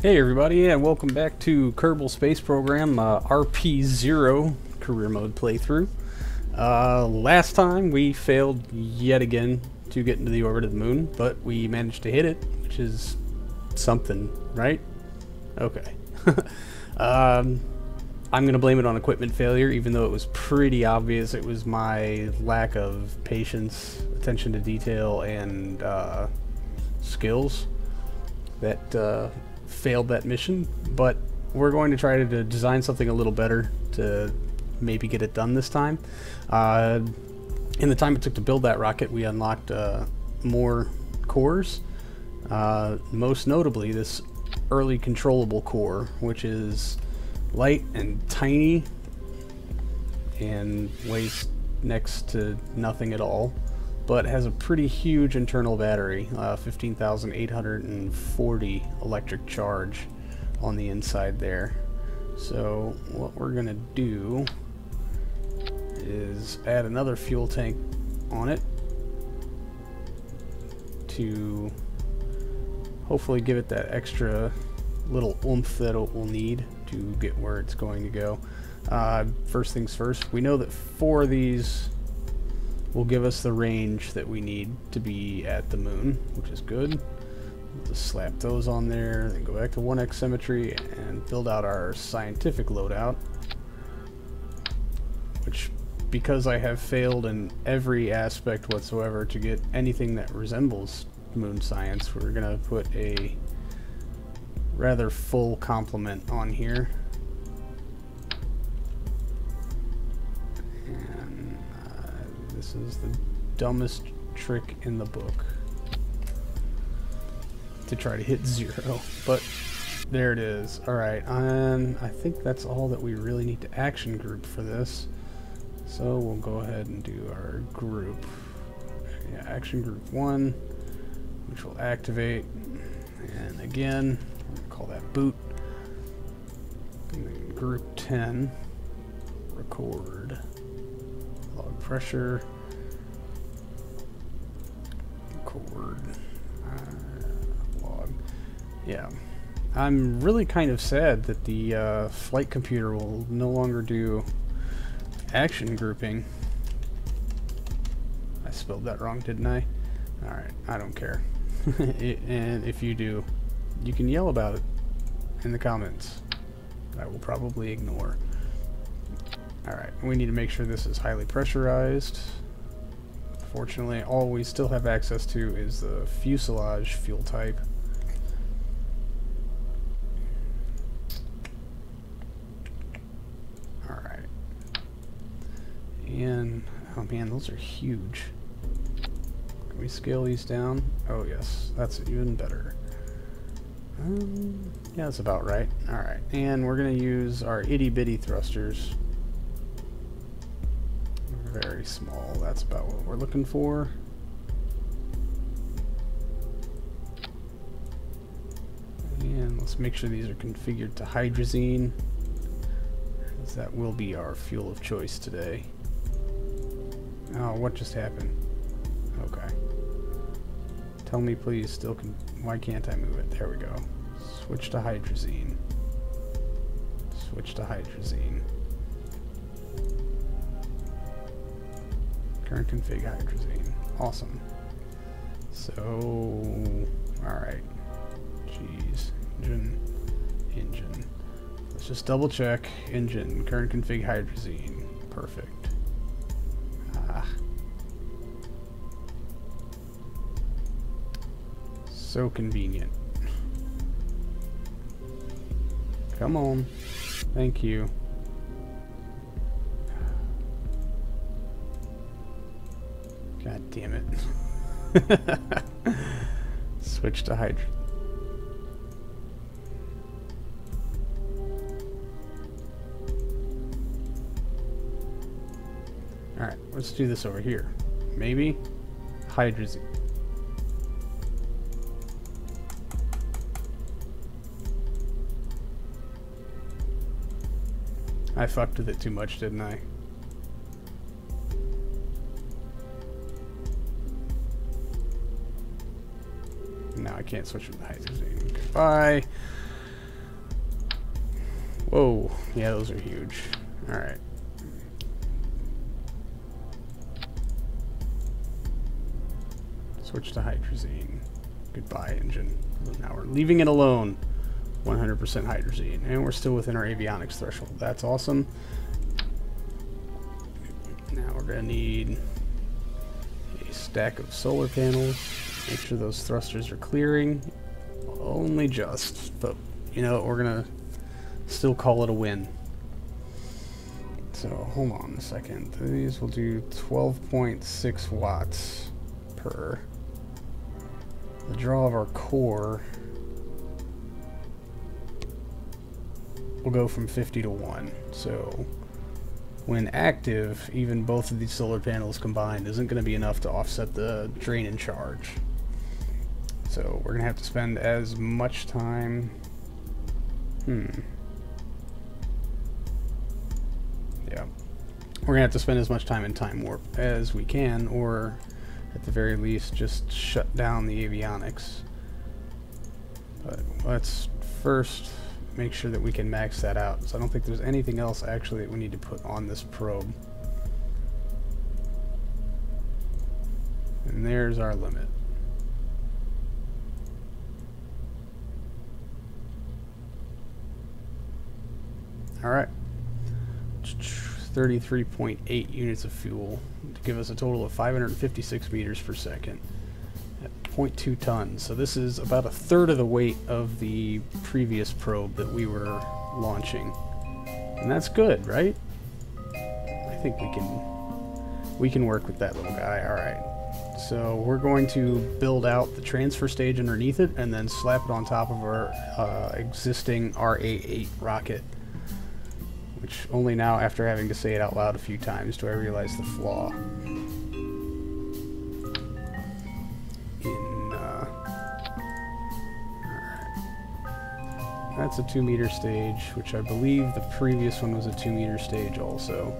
Hey everybody, and welcome back to Kerbal Space Program RP-0 career mode playthrough. Last time we failed yet again to get into the orbit of the moon, but we managed to hit it, which is something, right? Okay. I'm going to blame it on equipment failure, even though it was pretty obvious it was my lack of patience, attention to detail, and skills that failed that mission, but we're going to try to design something a little better to maybe get it done this time. In the time it took to build that rocket, we unlocked more cores, most notably this early controllable core, which is light and tiny and weighs next to nothing at all, but has a pretty huge internal battery, 15,840 electric charge on the inside there. So what we're gonna do is add another fuel tank on it to hopefully give it that extra little oomph that it will need to get where it's going to go. First things first, we know that 4 of these will give us the range that we need to be at the moon, which is good. We'll just slap those on there, then go back to 1x symmetry and build out our scientific loadout, which, because I have failed in every aspect whatsoever to get anything that resembles moon science, we're gonna put a rather full complement on here. This is the dumbest trick in the book to try to hit 0, but there it is. Alright, I think that's all that we really need to action group for this. So we'll go ahead and do our group. Yeah, action group 1, which will activate. And again, we're going to call that boot. And then group 10, record. Log pressure. Record. Log. Yeah. I'm really kind of sad that the flight computer will no longer do action grouping. I spelled that wrong, didn't I? Alright, I don't care. And if you do, you can yell about it in the comments. I will probably ignore. Alright, we need to make sure this is highly pressurized. Fortunately, all we still have access to is the fuselage fuel type. Alright. And, oh man, those are huge. Can we scale these down? Oh yes, that's even better. Yeah, that's about right. Alright, and we're going to use our itty-bitty thrusters. Very small, that's about what we're looking for. And let's make sure these are configured to hydrazine, as that will be our fuel of choice today. Oh, what just happened? Okay. Tell me please, still can, why can't I move it? There we go. Switch to hydrazine. Switch to hydrazine. Current config hydrazine. Awesome. So, alright. Jeez. Engine. Let's just double check. Engine. Current config hydrazine. Perfect. Ah. So convenient. Come on. Thank you. God damn it. Switch to hydrogen. Alright, let's do this over here. Maybe hydrazine. I fucked with it too much, didn't I? Now I can't switch from the hydrazine. Goodbye. Whoa, yeah, those are huge. Alright. Switch to hydrazine. Goodbye, engine. Now we're leaving it alone. 100% hydrazine. And we're still within our avionics threshold. That's awesome. Now we're going to need a stack of solar panels. Make sure those thrusters are clearing. Only just. But, you know, we're going to still call it a win. So, hold on a second. These will do 12.6 watts per. The draw of our core will go from 50 to 1. So when active, even both of these solar panels combined isn't going to be enough to offset the drain and charge. So we're going to have to spend as much time... Yeah. We're going to have to spend as much time in time warp as we can, or at the very least just shut down the avionics. But let's first make sure that we can max that out. So I don't think there's anything else actually that we need to put on this probe. And there's our limit. Alright. 33.8 units of fuel to give us a total of 556 meters per second at 0.2 tons. So this is about a third of the weight of the previous probe that we were launching. And that's good, right? I think we can work with that little guy. Alright. So we're going to build out the transfer stage underneath it and then slap it on top of our existing RA-8 rocket. Which only now, after having to say it out loud a few times, do I realize the flaw. Alright. That's a 2 meter stage, which I believe the previous one was a 2 meter stage also.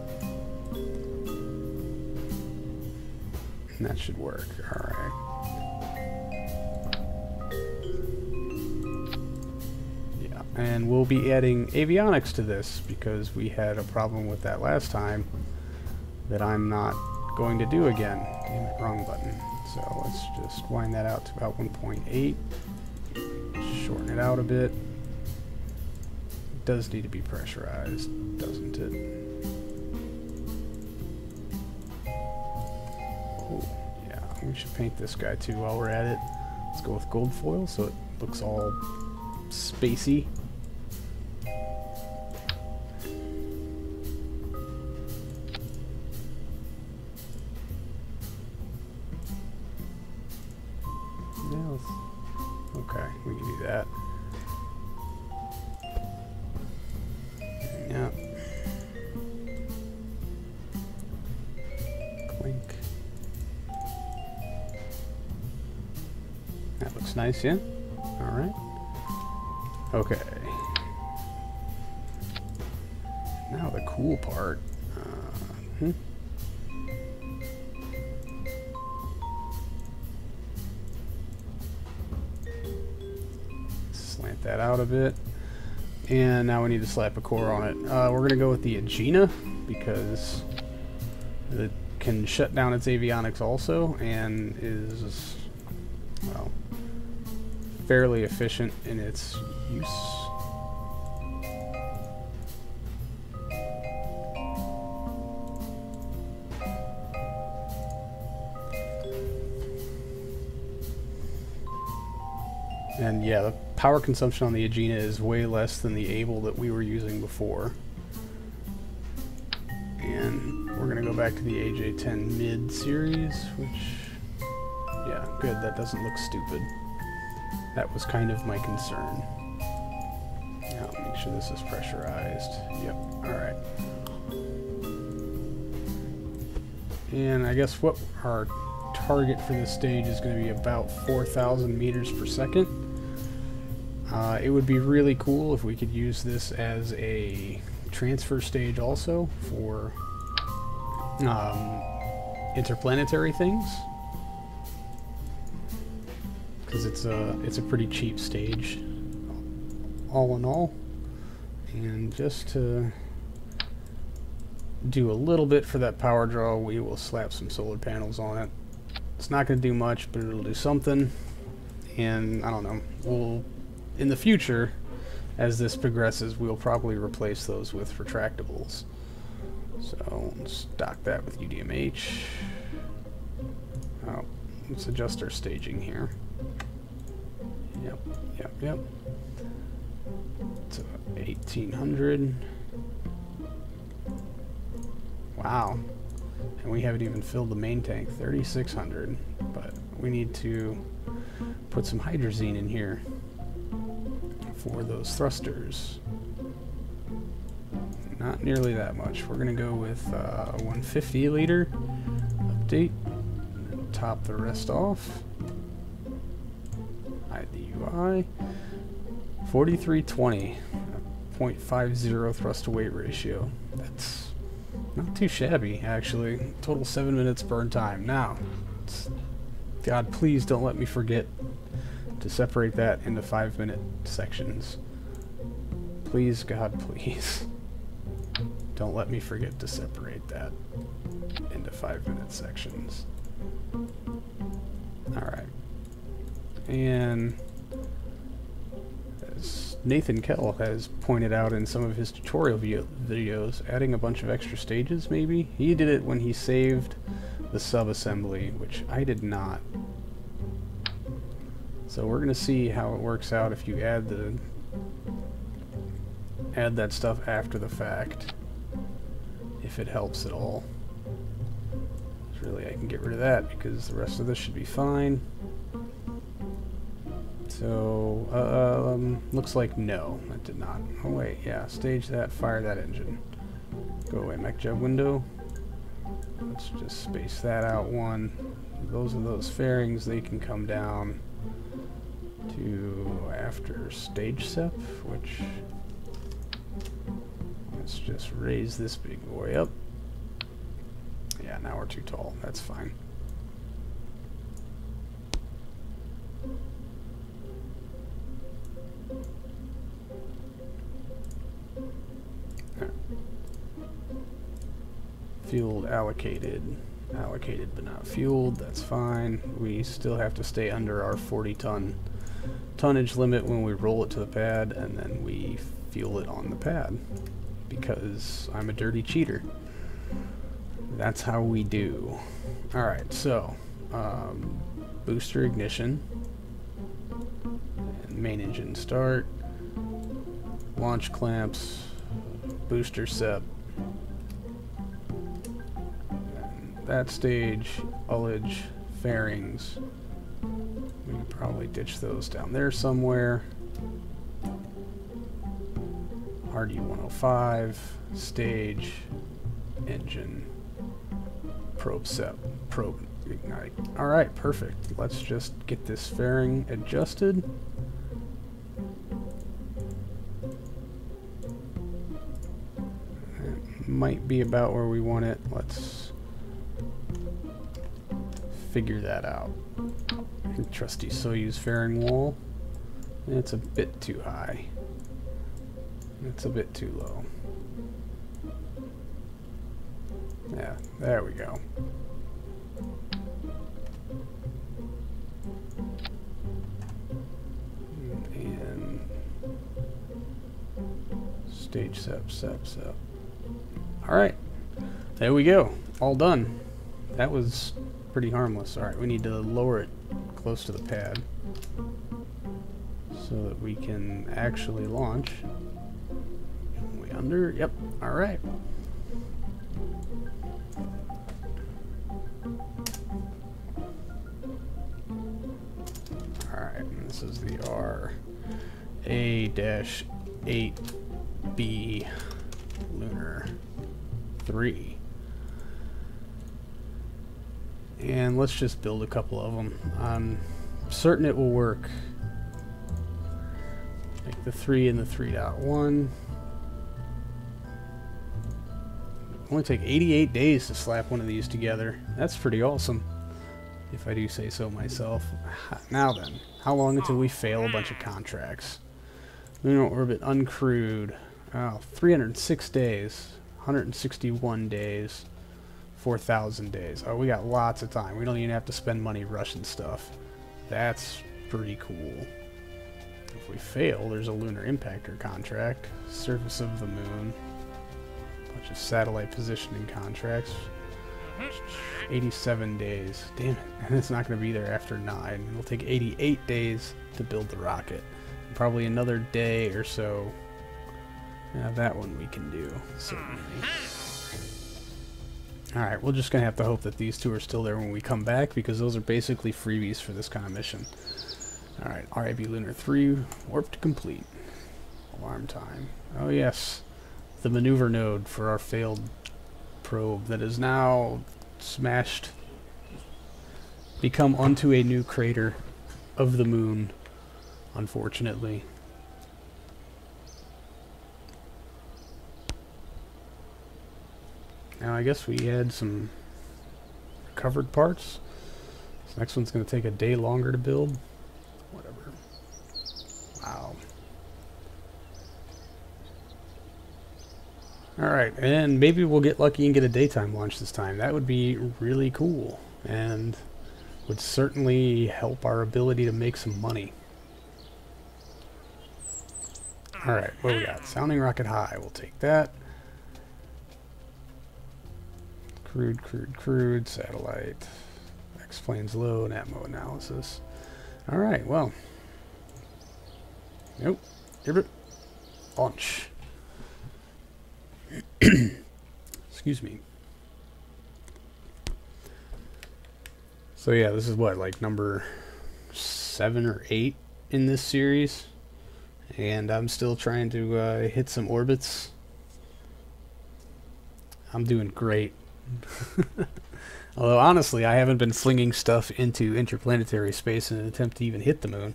And that should work. Alright. And we'll be adding avionics to this because we had a problem with that last time that I'm not going to do again. Damn it, wrong button. So let's just wind that out to about 1.8. Shorten it out a bit. It does need to be pressurized, doesn't it? Oh, yeah, we should paint this guy too while we're at it. Let's go with gold foil so it looks all spacey. Okay, we can do that. Yeah. Clink. That looks nice, yeah? Alright. Okay. Now the cool part. Slant that out a bit. And now we need to slap a core on it. We're going to go with the Agena because it can shut down its avionics also and is, well, fairly efficient in its use. And yeah, the power consumption on the Agena is way less than the Able that we were using before. And we're going to go back to the AJ-10 mid series, which, yeah, good, that doesn't look stupid. That was kind of my concern. Now, make sure this is pressurized. Yep, alright. And I guess what our target for this stage is going to be about 4,000 meters per second. It would be really cool if we could use this as a transfer stage also for interplanetary things, because it's a pretty cheap stage all in all, And just to do a little bit for that power draw, we will slap some solar panels on it. It's not going to do much, but it'll do something. And I don't know, we'll, in the future, as this progresses, we'll probably replace those with retractables. So let's dock that with UDMH. Oh, let's adjust our staging here. Yep, yep, yep. So 1800. Wow. And we haven't even filled the main tank, 3600. But we need to put some hydrazine in here for those thrusters. Not nearly that much. We're going to go with a 150 liter update. And top the rest off. Hide the UI. 4320. 0.50 thrust to weight ratio. That's not too shabby, actually. Total 7 minutes burn time. Now, God, please don't let me forget to separate that into 5-minute sections. Please, God, please. Don't let me forget to separate that into 5-minute sections. Alright. And as Nathan Kell has pointed out in some of his tutorial videos, adding a bunch of extra stages, maybe? He did it when he saved the sub-assembly, which I did not. So we're going to see how it works out if you add that stuff after the fact, if it helps at all. Really, I can get rid of that because the rest of this should be fine. So, looks like no, that did not. Oh wait, yeah, stage that, fire that engine. Go away, mech jub window. Let's just space that out one. Those are those fairings, they can come down to after stage sep, which, let's just raise this big boy up. Yeah, now we're too tall, that's fine. Fueled, allocated but not fueled, that's fine. We still have to stay under our 40-ton tonnage limit when we roll it to the pad, and then we fuel it on the pad, because I'm a dirty cheater. That's how we do. Alright, so booster ignition, and main engine start, launch clamps, booster sep, that stage, ullage, fairings. We could probably ditch those down there somewhere. RD-105, stage, engine, probe sep, probe ignite. Alright, perfect. Let's just get this fairing adjusted. It might be about where we want it. Let's figure that out. Trusty Soyuz fairing wall. It's a bit too high. It's a bit too low. Yeah, there we go. And stage sep. Alright, there we go. All done. That was pretty harmless. Alright, we need to lower it close to the pad so that we can actually launch. Way under, yep, alright. Alright, and this is the RA-8B Lunar 3. And let's just build a couple of them. I'm certain it will work. Like the 3 and the 3.1. Only take 88 days to slap one of these together. That's pretty awesome, if I do say so myself. Now then, how long until we fail a bunch of contracts? Lunar orbit uncrewed. Oh, 306 days. 161 days. 4,000 days. Oh, we got lots of time. We don't even have to spend money rushing stuff. That's pretty cool. If we fail, there's a lunar impactor contract. Surface of the moon. Bunch of satellite positioning contracts. 87 days. Damn it. And it's not going to be there after 9. It'll take 88 days to build the rocket. Probably another day or so. Yeah, that one we can do, certainly. Alright, we're just going to have to hope that these two are still there when we come back, because those are basically freebies for this kind of mission. Alright, RIB Lunar 3, warp to complete. Alarm time. Oh yes, the maneuver node for our failed probe that is now smashed, become onto a new crater of the moon, unfortunately. Now I guess we had some recovered parts. This next one's going to take a day longer to build. Whatever. Wow. Alright, and maybe we'll get lucky and get a daytime launch this time. That would be really cool, and would certainly help our ability to make some money. Alright, what do we got? Sounding rocket high. We'll take that. Crude, satellite, X-planes low, and ammo analysis. Alright, well. Nope. Launch. Excuse me. So yeah, this is what, like number 7 or 8 in this series. And I'm still trying to hit some orbits. I'm doing great. Although honestly, I haven't been flinging stuff into interplanetary space in an attempt to even hit the moon.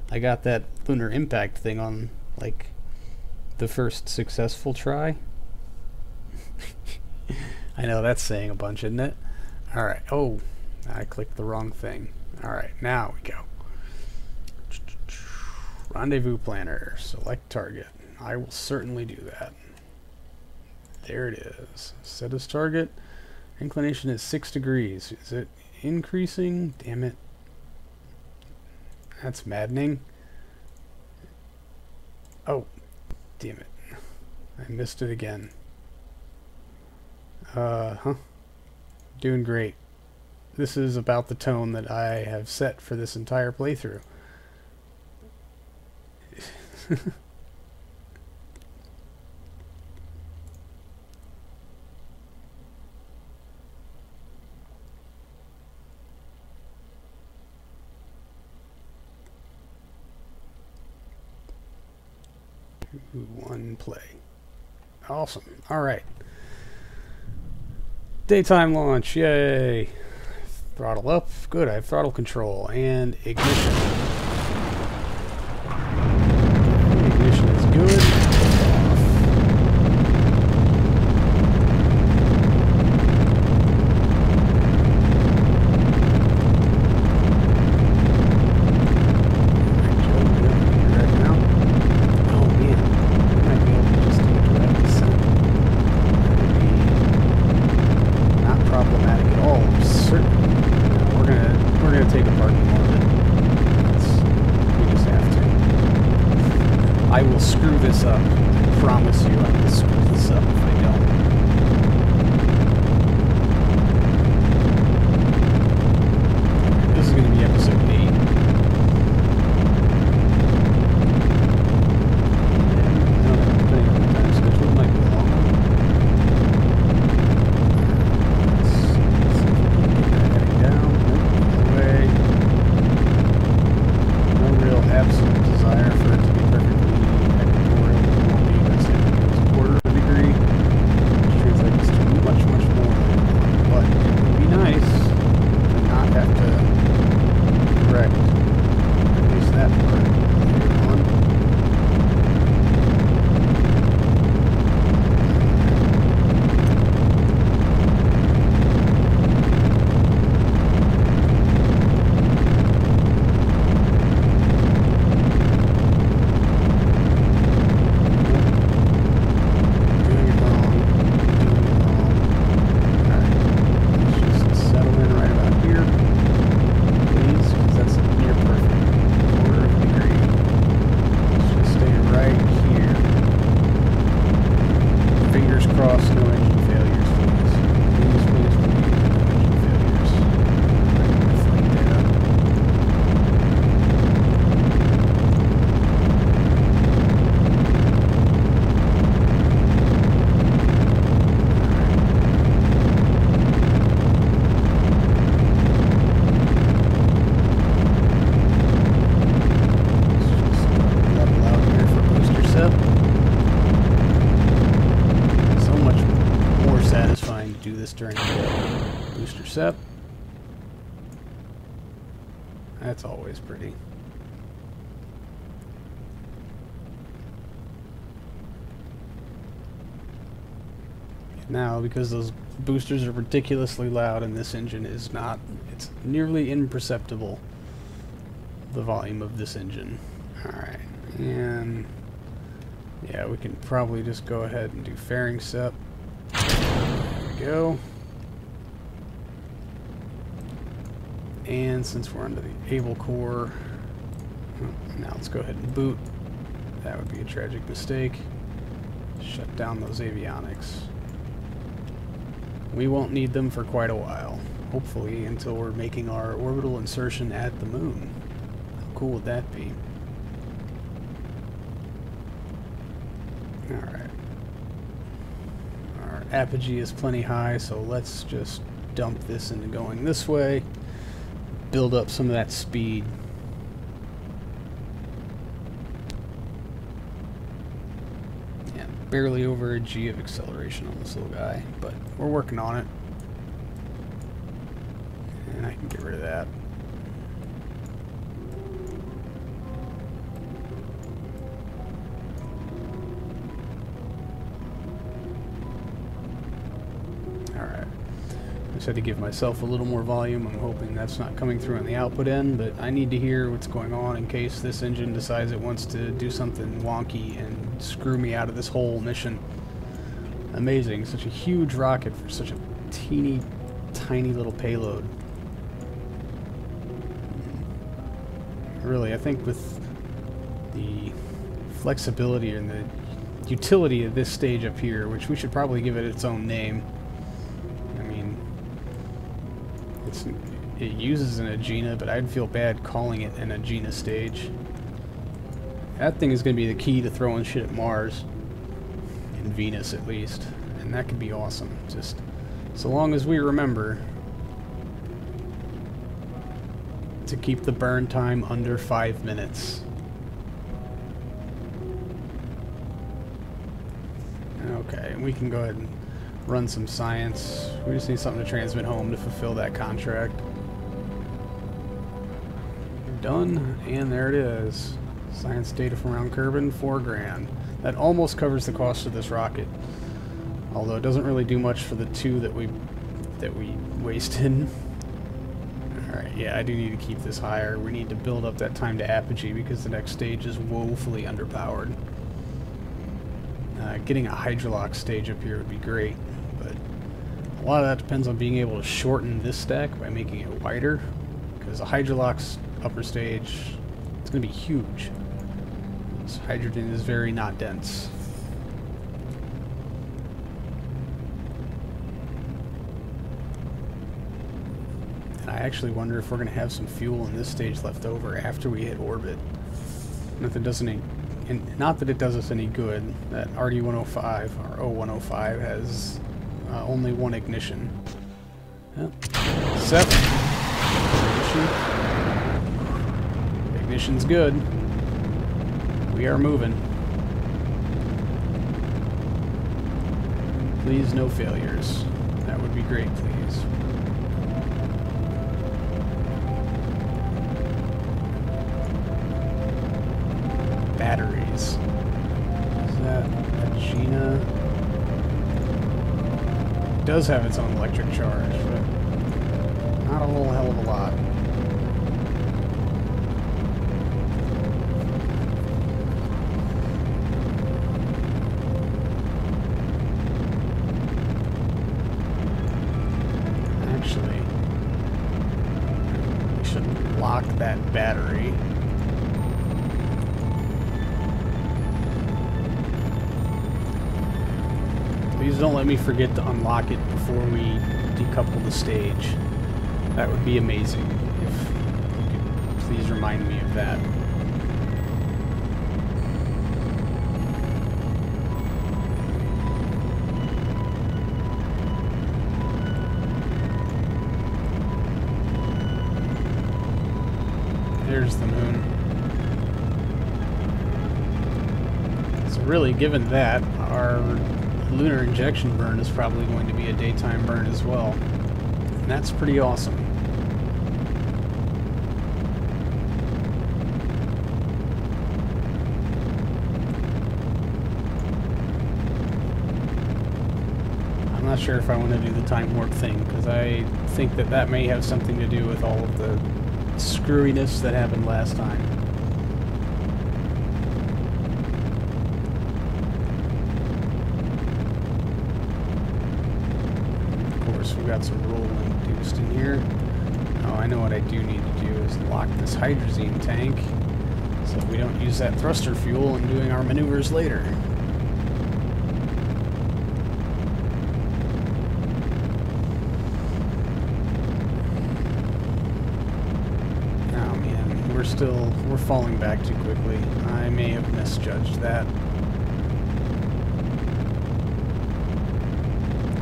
I got that lunar impact thing on like the first successful try. I know that's saying a bunch, isn't it? Alright, oh, I clicked the wrong thing. Alright, now we go. Rendezvous planner, select target. I will certainly do that. There it is. Set as target. Inclination is 6 degrees. Is it increasing? Damn it. That's maddening. Oh, damn it. I missed it again. Doing great. This is about the tone that I have set for this entire playthrough. 1 play. Awesome. Alright. Daytime launch. Yay. Throttle up. Good. I have throttle control. And ignition. Ignition is good. I will screw this up. I promise you I will screw this up if I don't. This is going to be episode 8. I don't know, depending on my time schedule, it might be a long one. Let's see if we can get that heading down. Nope, the other way. No real absolute desire for it to be perfectly equatorial. It won't be. That's like a quarter of a degree. turn into booster sep. That's always pretty. Now, because those boosters are ridiculously loud and this engine is not, it's nearly imperceptible, the volume of this engine. Alright, and yeah, we can probably just go ahead and do fairing sep. There we go. And since we're under the able core, now let's go ahead and boot. That would be a tragic mistake. Shut down those avionics. We won't need them for quite a while. Hopefully until we're making our orbital insertion at the moon. How cool would that be? Alright. Our apogee is plenty high, so let's just dump this into going this way. Build up some of that speed. Yeah, barely over a G of acceleration on this little guy, but we're working on it. And I can get rid of that. Alright. I just had to give myself a little more volume. I'm hoping that's not coming through on the output end, but I need to hear what's going on in case this engine decides it wants to do something wonky and screw me out of this whole mission. Amazing. Such a huge rocket for such a teeny, tiny little payload. Really, I think with the flexibility and the utility of this stage up here, which we should probably give it its own name. It uses an Agena, but I'd feel bad calling it an Agena stage. That thing is going to be the key to throwing shit at Mars. And Venus, at least. And that could be awesome. Just so long as we remember to keep the burn time under 5 minutes. Okay, and we can go ahead and run some science. We just need something to transmit home to fulfill that contract. Done, and there it is. Science data from around Kerbal, $4 grand. That almost covers the cost of this rocket. Although it doesn't really do much for the 2 that we wasted. Alright, yeah, I do need to keep this higher. We need to build up that time to apogee because the next stage is woefully underpowered. Getting a hydrolock stage up here would be great, but a lot of that depends on being able to shorten this stack by making it wider, because a hydrolock's upper stage, it's going to be huge. This hydrogen is very not dense. And I actually wonder if we're going to have some fuel in this stage left over after we hit orbit. And if it doesn't, and not that it does us any good, that RD-105, or O-105, has only one ignition. Yep. Sep. Ignition's good. We are moving. Please, no failures. That would be great, please. Batteries. Is that Agena? It does have its own electric charge, but not a whole hell of a lot. Actually, we should lock that battery. Please don't let me forget to unlock it before we decouple the stage. That would be amazing if you could please remind me of that. There's the moon. So really, given that, our lunar injection burn is probably going to be a daytime burn as well. And that's pretty awesome. I'm not sure if I want to do the time warp thing, because I think that that may have something to do with all of the screwiness that happened last time. Of course, we've got some roll induced in here. Oh, I know what I do need to do is lock this hydrazine tank so we don't use that thruster fuel in doing our maneuvers later. We're falling back too quickly. I may have misjudged that.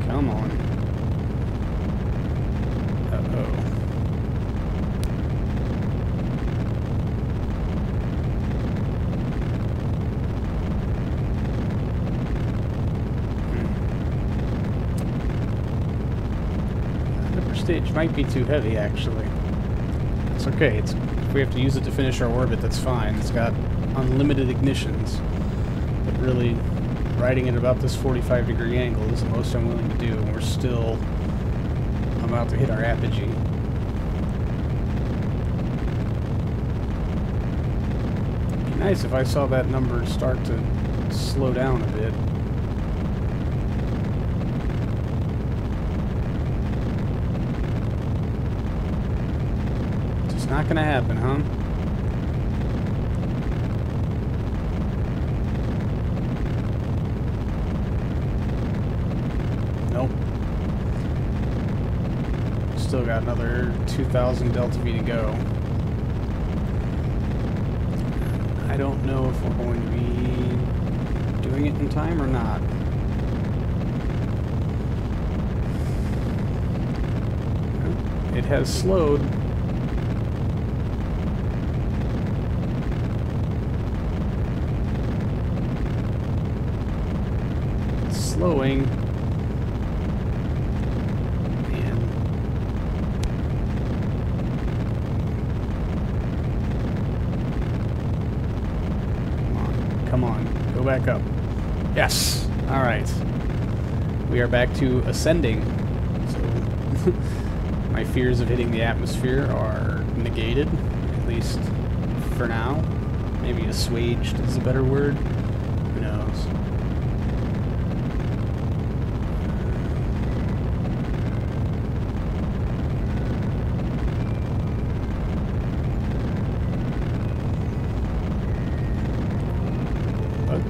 Come on. Uh-oh. The upper stage might be too heavy, actually. It's okay. If we have to use it to finish our orbit, that's fine. It's got unlimited ignitions. But really, riding at about this 45-degree angle is the most I'm willing to do, and we're still about to hit our apogee. It'd be nice if I saw that number start to slow down a bit. Not gonna happen, huh? Nope. Still got another 2,000 delta V to go. I don't know if we're going to be doing it in time or not. It has slowed. Slowing, and come on, go back up. Yes. All right, we are back to ascending. So my fears of hitting the atmosphere are negated, at least for now. Maybe assuaged is a better word. Who knows?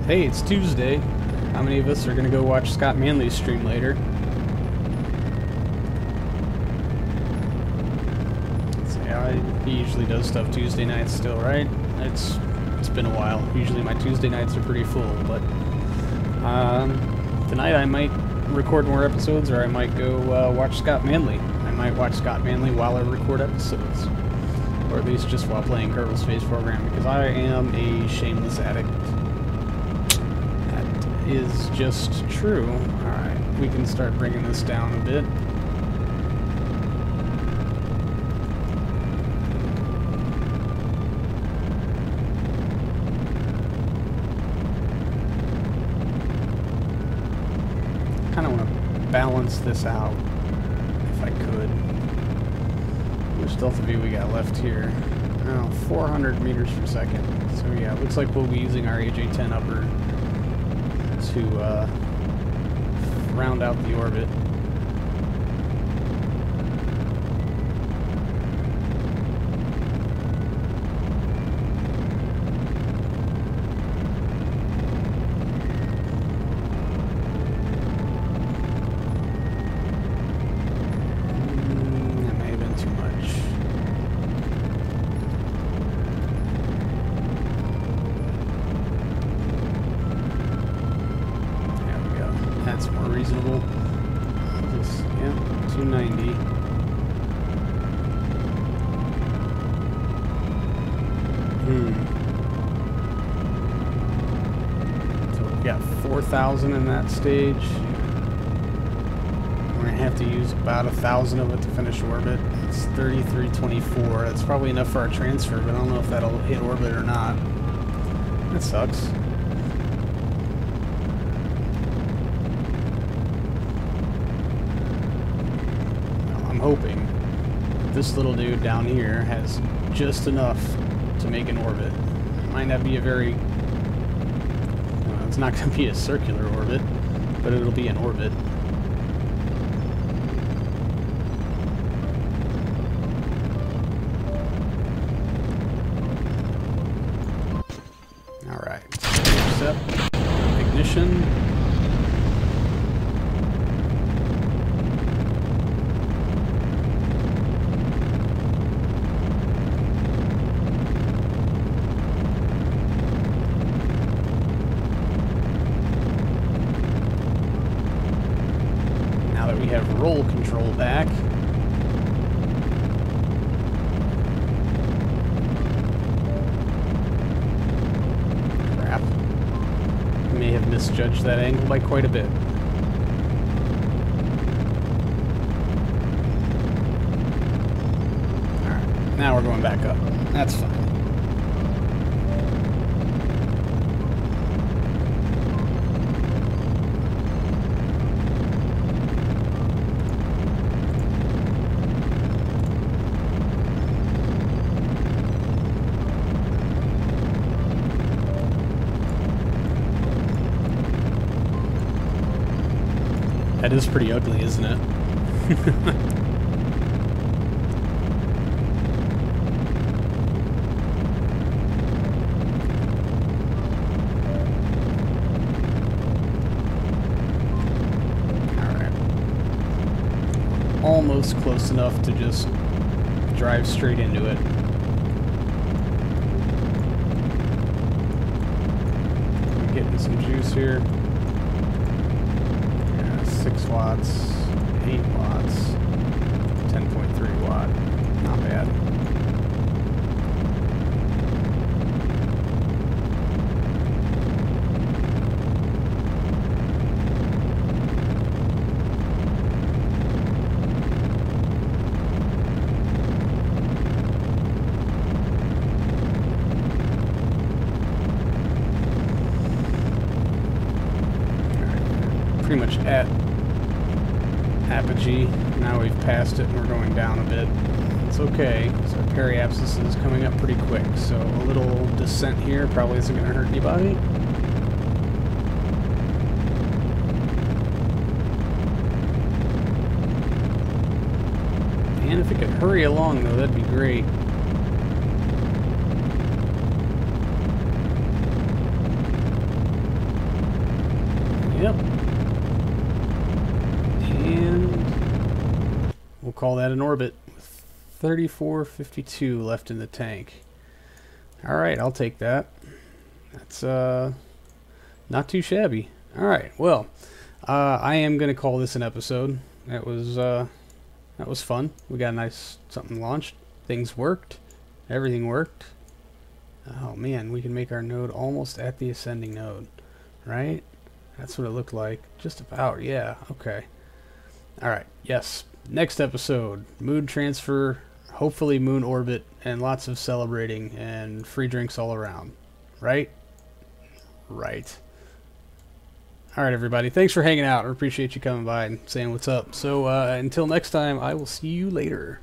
Hey, it's Tuesday. How many of us are going to go watch Scott Manley's stream later? He usually does stuff Tuesday nights still, right? It's been a while. Usually my Tuesday nights are pretty full, but tonight I might record more episodes, or I might go watch Scott Manley. I might watch Scott Manley while I record episodes, or at least just while playing Kerbal Space Program, because I am a shameless addict. Is just true. Alright, we can start bringing this down a bit. Kind of want to balance this out, if I could. How much delta V we got left here? Oh, 400 meters per second. So yeah, looks like we'll be using our AJ-10 upper to round out the orbit. That may have been too much. That's more reasonable. Just, yeah, 290. So We got 4,000 in that stage. We're going to have to use about 1,000 of it to finish orbit. It's 3324. That's probably enough for our transfer, but I don't know if that'll hit orbit or not. That sucks. Well, I'm hoping this little dude down here has just enough to make an orbit. It might not be a very... it's not going to be a circular orbit, but it'll be an orbit. Alright. Intercept. Ignition. We have roll control back. Crap. May have misjudged that angle by quite a bit. Alright, now we're going back up. That's fine. That is pretty ugly, isn't it? Alright. Almost close enough to just drive straight into it. I'm getting some juice here. 6 watts, 8 watts, 10.3 watt. Not bad. Pretty much at apogee. Now we've passed it and we're going down a bit. It's okay. So our periapsis is coming up pretty quick. So a little descent here probably isn't going to hurt anybody. And if it could hurry along though, that'd be great. Yep. And we'll call that an orbit with 3452 left in the tank. Alright, I'll take that. That's not too shabby. Alright, well, I am going to call this an episode. That was fun. We got a nice something launched. Things worked. Everything worked. Oh man, we can make our node almost at the ascending node. Right? That's what it looked like. Just about, yeah. Okay. Alright, yes. Next episode, moon transfer, hopefully moon orbit, and lots of celebrating and free drinks all around. Right? Right. Alright, everybody. Thanks for hanging out. I appreciate you coming by and saying what's up. So, until next time, I will see you later.